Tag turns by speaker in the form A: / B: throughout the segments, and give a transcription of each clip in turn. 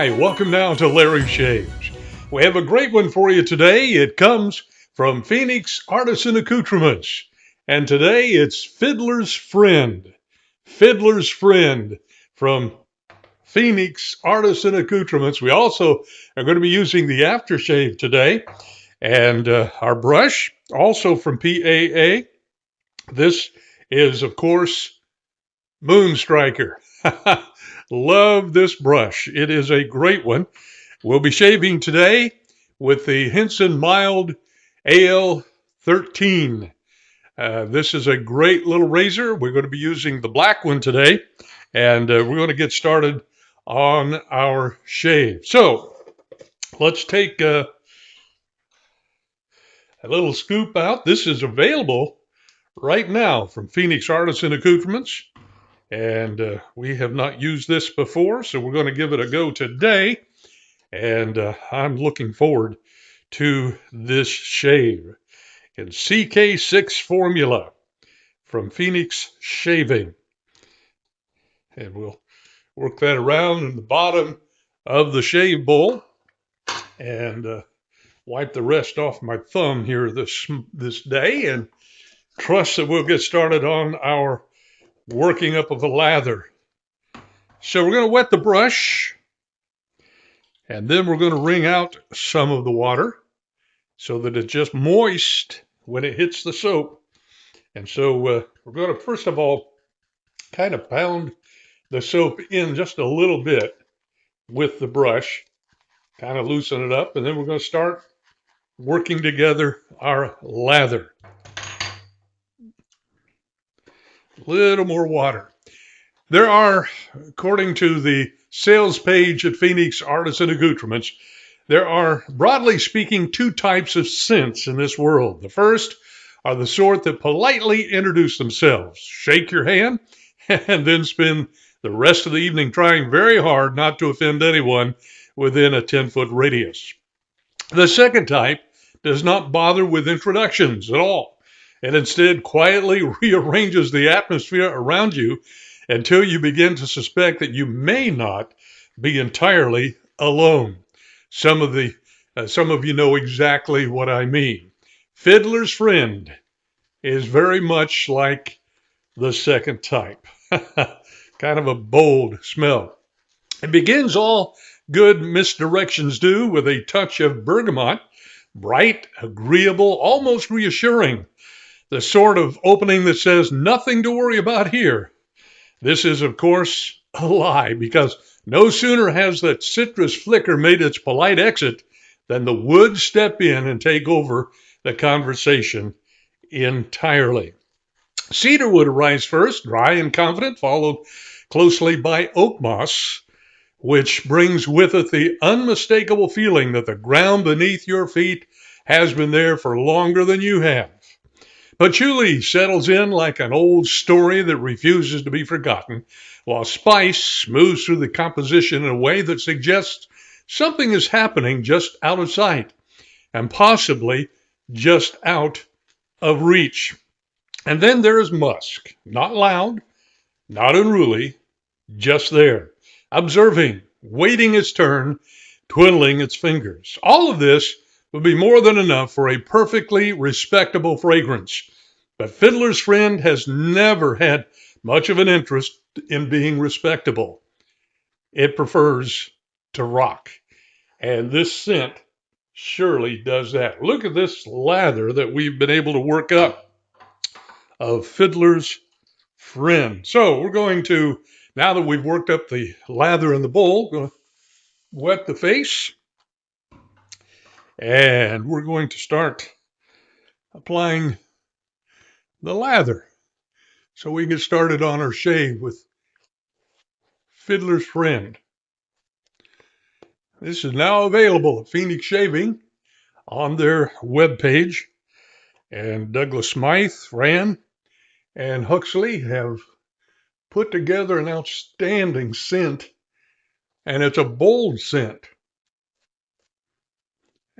A: Hi, welcome now to Larry Shaves. We have a great one for you today. It comes from Phoenix Artisan Accoutrements. And today it's Fiddler's Friend. Fiddler's Friend from Phoenix Artisan Accoutrements. We also are going to be using the aftershave today. And our brush, also from PAA. This is, of course, Moonstriker. Love this brush. It is a great one. We'll be shaving today with the Henson Mild AL13. This is a great little razor. We're going to be using the black one today, and we're going to get started on our shave. So let's take a little scoop out. This is available right now from Phoenix Artisan Accoutrements. And we have not used this before, so we're going to give it a go today. And I'm looking forward to this shave in CK6 formula from Phoenix Shaving. And we'll work that around in the bottom of the shave bowl and wipe the rest off my thumb here this day and trust that we'll get started on our working up of the lather. So we're going to wet the brush, and then we're going to wring out some of the water so that it's just moist when it hits the soap. And so we're going to, first of all, kind of pound the soap in just a little bit with the brush, kind of loosen it up, and then we're going to start working together our lather. A little more water. There are, according to the sales page at Phoenix Artisan Accoutrements, there are, broadly speaking, two types of scents in this world. The first are the sort that politely introduce themselves, shake your hand, and then spend the rest of the evening trying very hard not to offend anyone within a 10-foot radius. The second type does not bother with introductions at all, and instead quietly rearranges the atmosphere around you until you begin to suspect that you may not be entirely alone. Some of you know exactly what I mean. Fiddler's Friend is very much like the second type. Kind of a bold smell. It begins all good misdirections do with a touch of bergamot, bright, agreeable, almost reassuring. The sort of opening that says nothing to worry about here. This is, of course, a lie, because no sooner has that citrus flicker made its polite exit than the woods step in and take over the conversation entirely. Cedarwood arrives first, dry and confident, followed closely by Oakmoss, which brings with it the unmistakable feeling that the ground beneath your feet has been there for longer than you have. Patchouli settles in like an old story that refuses to be forgotten, while spice moves through the composition in a way that suggests something is happening just out of sight, and possibly just out of reach. And then there is musk, not loud, not unruly, just there, observing, waiting its turn, twiddling its fingers. All of this would be more than enough for a perfectly respectable fragrance. But Fiddler's Friend has never had much of an interest in being respectable. It prefers to rock. And this scent surely does that. Look at this lather that we've been able to work up of Fiddler's Friend. So we're going to, now that we've worked up the lather in the bowl, we're going to wet the face. And we're going to start applying the lather so we can get started on our shave with Fiddler's Friend. This is now available at Phoenix Shaving on their webpage. And Douglas Smythe, Fran, and Huxley have put together an outstanding scent. And it's a bold scent,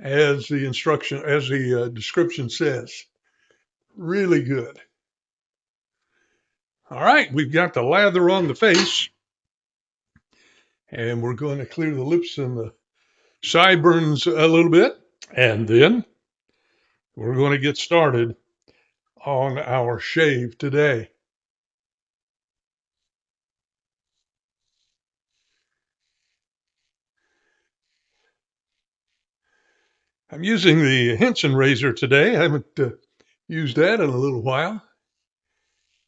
A: as the description says. Really good. All right, we've got the lather on the face. And we're going to clear the lips and the sideburns a little bit. And then we're going to get started on our shave today. I'm using the Henson razor today. I haven't used that in a little while.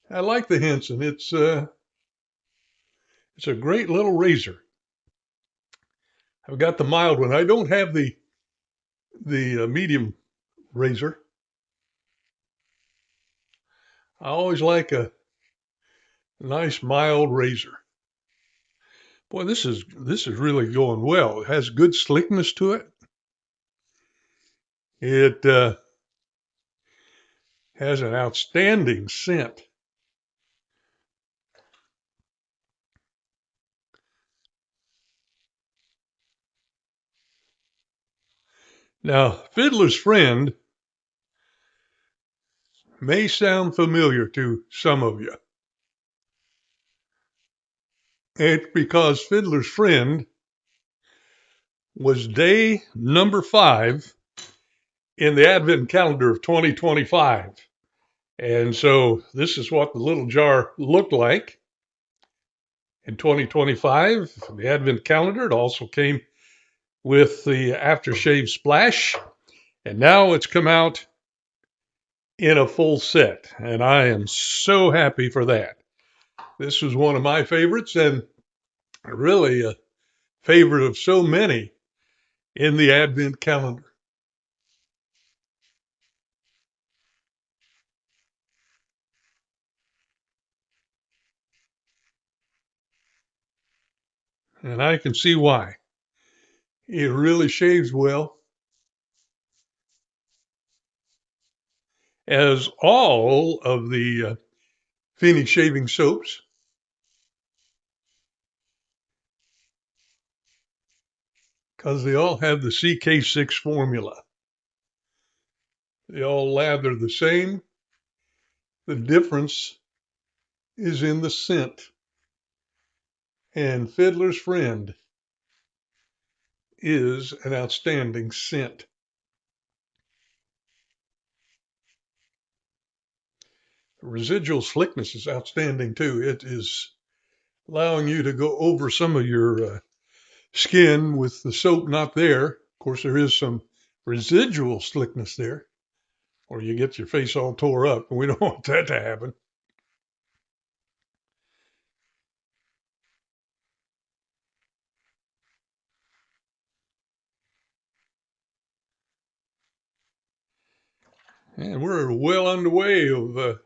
A: I like the Henson. It's a great little razor. I've got the mild one. I don't have the medium razor. I always like a nice mild razor. Boy, this is really going well. It has good slickness to it. It has an outstanding scent. Now, Fiddler's Friend may sound familiar to some of you. It's because Fiddler's Friend was day number 5 in the Advent calendar of 2025. And so this is what the little jar looked like in 2025. The Advent calendar, it also came with the aftershave splash. And now it's come out in a full set. And I am so happy for that. This was one of my favorites and really a favorite of so many in the Advent calendar. And I can see why. It really shaves well, as all of the Phoenix shaving soaps. Because they all have the CK6 formula. They all lather the same. The difference is in the scent. And Fiddler's Friend is an outstanding scent. The residual slickness is outstanding too. It is allowing you to go over some of your skin with the soap not there. Of course, there is some residual slickness there, or you get your face all tore up, and we don't want that to happen. And we're well underway of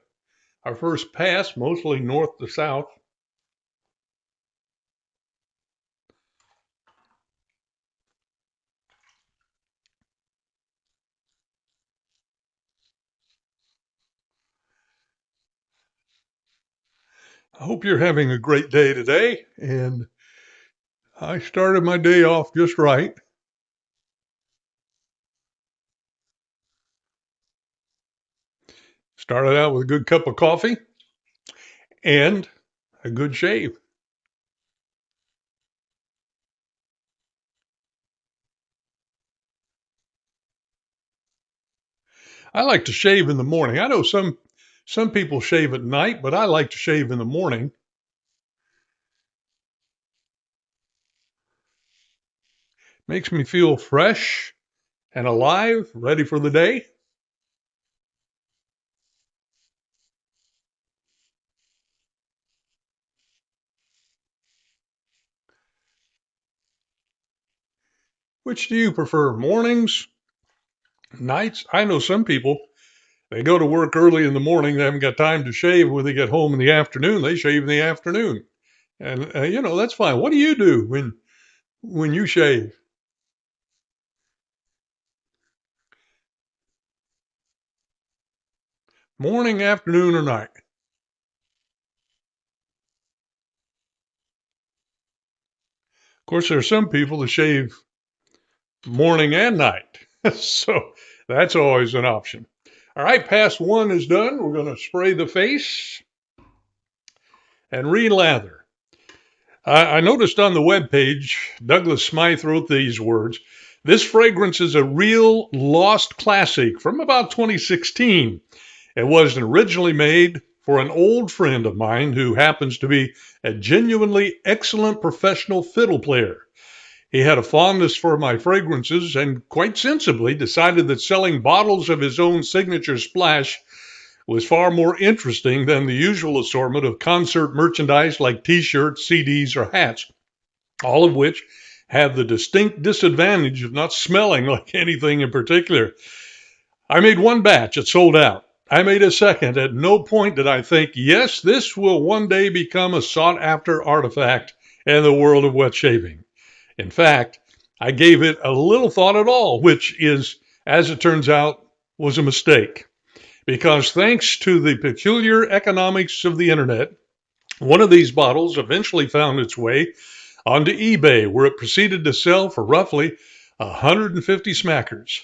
A: our first pass, mostly north to south. I hope you're having a great day today. And I started my day off just right. Started out with a good cup of coffee and a good shave. I like to shave in the morning. I know some people shave at night, but I like to shave in the morning. Makes me feel fresh and alive, ready for the day. Which do you prefer, mornings, nights? I know some people, they go to work early in the morning, they haven't got time to shave. When they get home in the afternoon, they shave in the afternoon. And, that's fine. What do you do when you shave? Morning, afternoon, or night? Of course, there are some people that shave morning and night. So that's always an option. All right, pass 1 is done. We're going to spray the face and relather. I noticed on the webpage, Douglas Smythe wrote these words. This fragrance is a real lost classic from about 2016. It was originally made for an old friend of mine who happens to be a genuinely excellent professional fiddle player. He had a fondness for my fragrances and quite sensibly decided that selling bottles of his own signature splash was far more interesting than the usual assortment of concert merchandise like t-shirts, CDs, or hats, all of which have the distinct disadvantage of not smelling like anything in particular. I made one batch, it sold out. I made a second. At no point did I think, yes, this will one day become a sought after artifact in the world of wet shaving. In fact, I gave it a little thought at all, which is, as it turns out, was a mistake. Because thanks to the peculiar economics of the internet, one of these bottles eventually found its way onto eBay, where it proceeded to sell for roughly 150 smackers.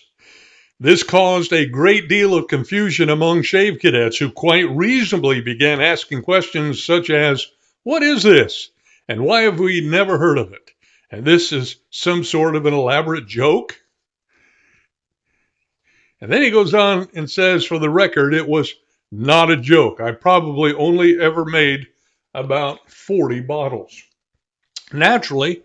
A: This caused a great deal of confusion among shave cadets who quite reasonably began asking questions such as, what is this? And why have we never heard of it? And this is some sort of an elaborate joke? And then he goes on and says, for the record, it was not a joke. I probably only ever made about 40 bottles. Naturally,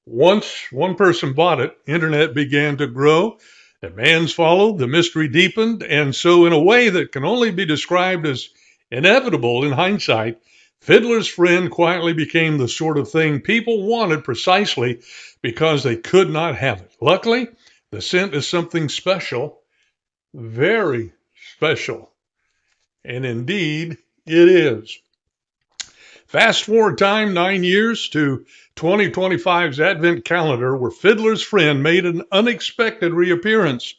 A: once one person bought it, internet began to grow, demands followed, the mystery deepened, and so in a way that can only be described as inevitable in hindsight, Fiddler's Friend quietly became the sort of thing people wanted precisely because they could not have it. Luckily, the scent is something special, very special, and indeed it is. Fast forward time 9 years to 2025's Advent calendar, where Fiddler's Friend made an unexpected reappearance.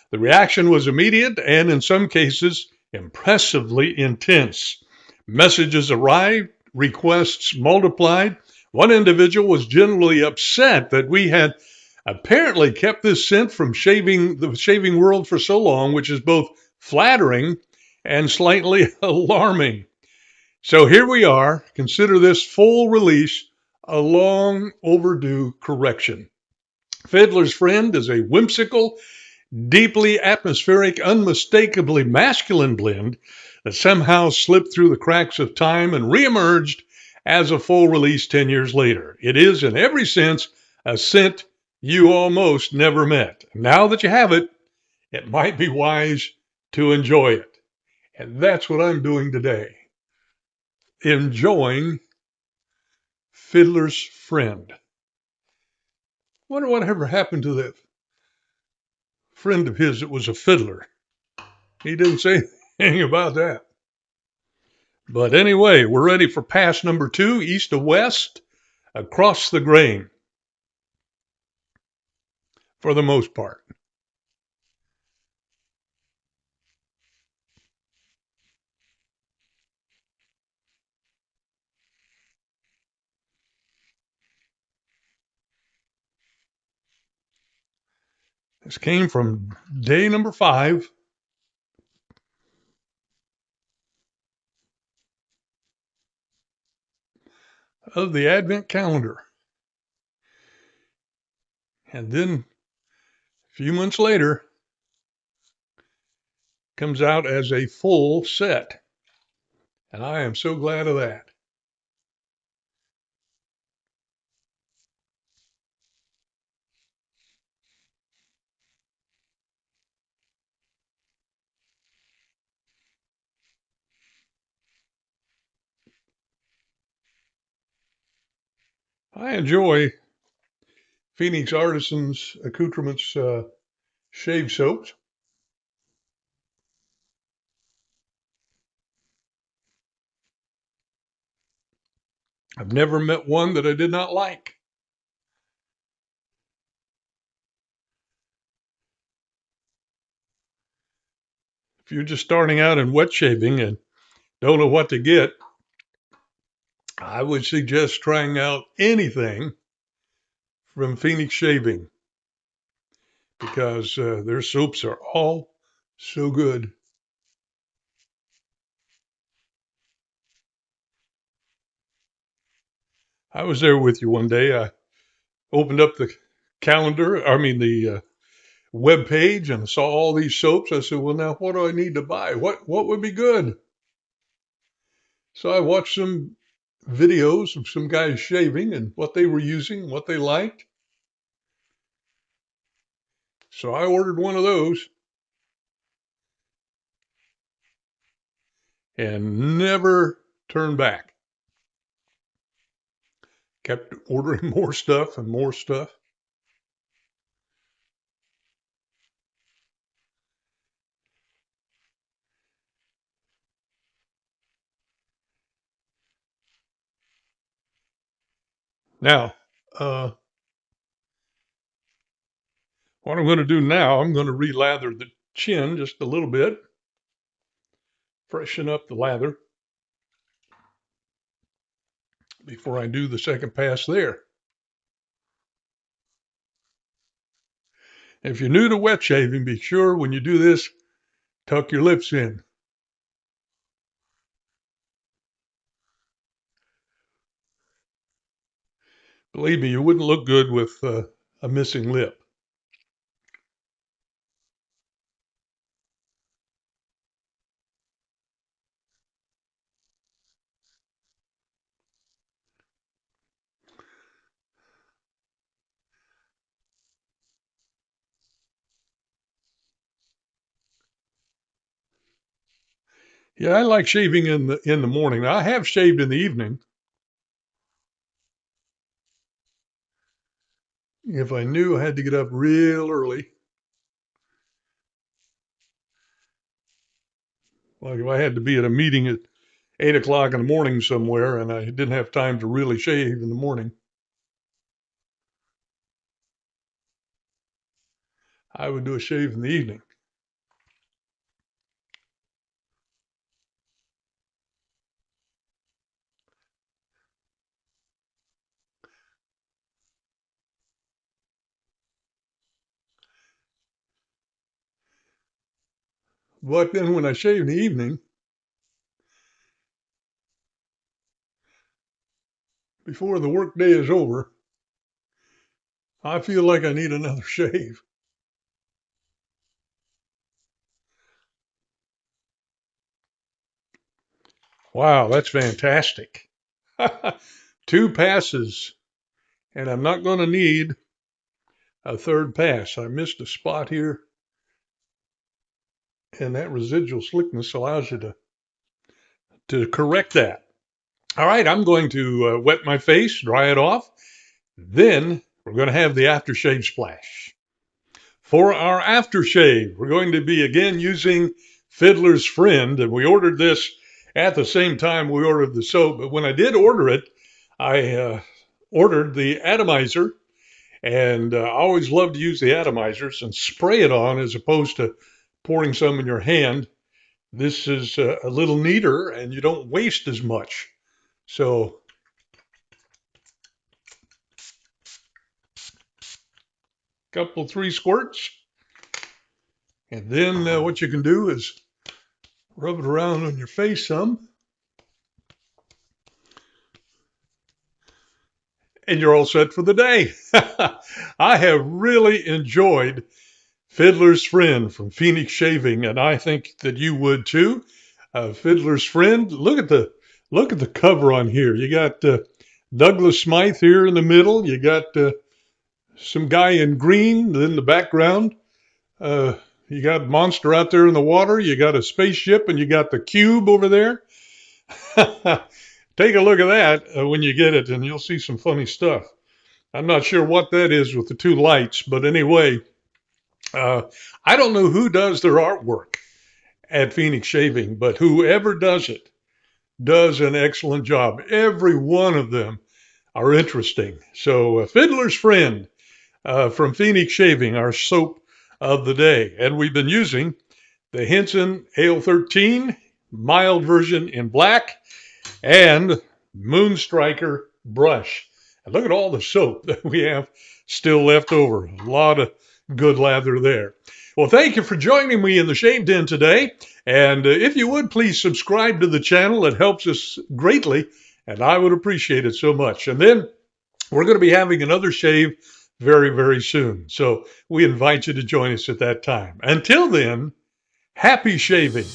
A: The reaction was immediate and, in some cases, impressively intense. Messages arrived, requests multiplied. One individual was genuinely upset that we had apparently kept this scent from the shaving world for so long, which is both flattering and slightly alarming. So here we are. Consider this full release a long overdue correction. Fiddler's Friend is a whimsical, deeply atmospheric, unmistakably masculine blend that somehow slipped through the cracks of time and reemerged as a full release 10 years later. It is, in every sense, a scent you almost never met. Now that you have it, it might be wise to enjoy it. And that's what I'm doing today. Enjoying Fiddler's Friend. Wonder whatever happened to that friend of his that was a fiddler. He didn't say anything about that. But anyway, we're ready for pass number 2, east to west, across the grain, for the most part. This came from day number 5. Of the Advent calendar. And then a few months later, comes out as a full set. And I am so glad of that. I enjoy Phoenix Artisans Accoutrements shave soaps. I've never met one that I did not like. If you're just starting out in wet shaving and don't know what to get, I would suggest trying out anything from Phoenix Shaving because their soaps are all so good. I was there with you one day. I opened up the the web page, and saw all these soaps. I said, well, now what do I need to buy? What would be good? So I watched some videos of some guys shaving and what they were using, what they liked. So I ordered one of those and never turned back. Kept ordering more stuff and more stuff. Now, what I'm going to do now, I'm going to relather the chin just a little bit, freshen up the lather before I do the second pass there. If you're new to wet shaving, be sure when you do this, tuck your lips in. Believe me, you wouldn't look good with a missing lip. Yeah, I like shaving in the morning. Now, I have shaved in the evening. If I knew I had to get up real early, like if I had to be at a meeting at 8 o'clock in the morning somewhere and I didn't have time to really shave in the morning, I would do a shave in the evening. But then when I shave in the evening, before the workday is over, I feel like I need another shave. Wow, that's fantastic. 2 passes, and I'm not going to need a third pass. I missed a spot here, and that residual slickness allows you to correct that. All right, I'm going to wet my face, dry it off. Then we're going to have the aftershave splash. For our aftershave, we're going to be again using Fiddler's Friend, and we ordered this at the same time we ordered the soap. But when I did order it, I ordered the atomizer, and I always love to use the atomizers and spray it on as opposed to pouring some in your hand. This is a little neater, and you don't waste as much. So, couple, 3 squirts. And then what you can do is rub it around on your face some. And you're all set for the day. I have really enjoyed Fiddler's Friend from Phoenix Shaving, and I think that you would too. Fiddler's Friend, look at the cover on here. You got Douglas Smythe here in the middle. You got some guy in green in the background. You got Monster out there in the water. You got a spaceship, and you got the cube over there. Take a look at that when you get it, and you'll see some funny stuff. I'm not sure what that is with the 2 lights, but anyway, I don't know who does their artwork at Phoenix Shaving, but whoever does it does an excellent job. Every one of them are interesting. So, Fiddler's Friend from Phoenix Shaving, our soap of the day. And we've been using the Henson Ale 13 mild version in black and Moonstriker brush. And look at all the soap that we have still left over. A lot of good lather there. Well, thank you for joining me in the Shave Den today. And if you would, please subscribe to the channel. It helps us greatly And I would appreciate it so much. And then we're going to be having another shave very, very soon. So we invite you to join us at that time. Until then, happy shaving.